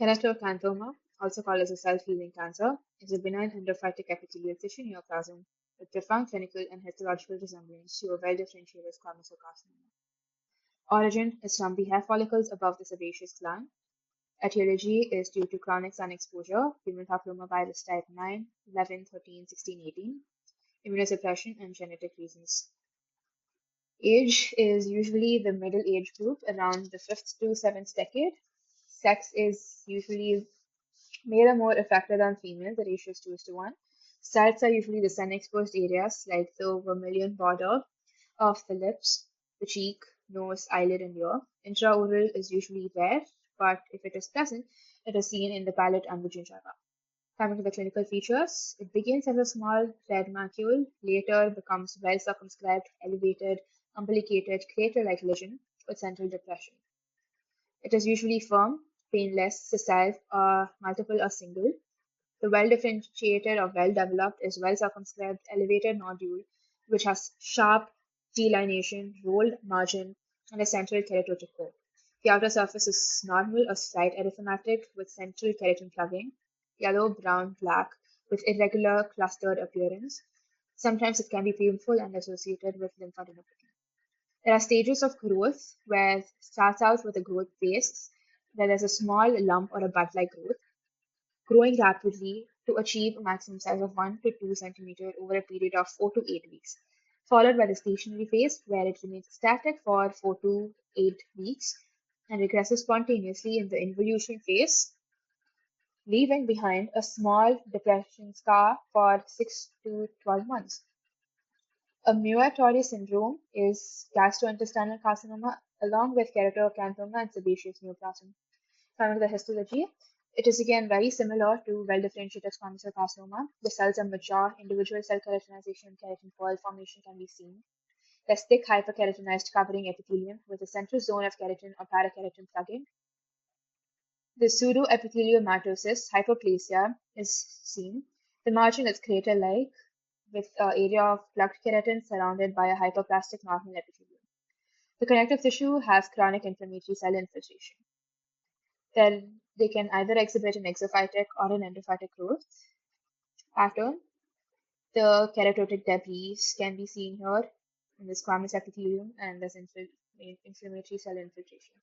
Keratoacanthoma, also called as a self-healing cancer, is a benign endophytic epithelial tissue neoplasm with profound clinical and histological resemblance to a well-differentiated squamous cell carcinoma. Origin is from the hair follicles above the sebaceous gland. Etiology is due to chronic sun exposure, human papillomavirus type 9, 11, 13, 16, 18, immunosuppression, and genetic reasons. Age is usually the middle age group, around the 5th to 7th decade. Sex is usually male are more affected than female, the ratio is 2:1. Sites are usually the sun-exposed areas like the vermilion border of the lips, the cheek, nose, eyelid, and ear. Intraoral is usually rare, but if it is present, it is seen in the palate and the gingiva. Coming to the clinical features, it begins as a small red macule, later becomes well circumscribed, elevated, umbilicated, crater-like lesion with central depression. It is usually firm, painless, sessile, or multiple or single. The well-differentiated or well-developed is well-circumscribed elevated nodule which has sharp delineation, rolled margin, and a central keratotic core. The outer surface is normal or slight erythematic with central keratin plugging, yellow, brown, black, with irregular clustered appearance. Sometimes it can be painful and associated with lymphadenopathy. There are stages of growth where it starts out with a growth phase, where there's a small lump or a bud-like growth, growing rapidly to achieve a maximum size of 1 to 2 centimeters over a period of 4 to 8 weeks, followed by the stationary phase where it remains static for 4 to 8 weeks and regresses spontaneously in the involution phase, leaving behind a small depression scar for 6 to 12 months. A Muir-Torre syndrome is gastrointestinal carcinoma along with keratoacanthoma and sebaceous neoplasm. Coming to the histology, it is again very similar to well-differentiated squamous cell carcinoma. The cells are mature, individual cell keratinization and keratin pearl formation can be seen. There's thick hyperkeratinized covering epithelium with a central zone of keratin or parakeratin plugging. The pseudoepitheliomatosis, hyperplasia, is seen. The margin is crater-like with an area of plugged keratin surrounded by a hyperplastic normal epithelium. The connective tissue has chronic inflammatory cell infiltration. Then they can either exhibit an exophytic or an endophytic growth pattern. The keratotic debris can be seen here in the squamous epithelium and there's inflammatory cell infiltration.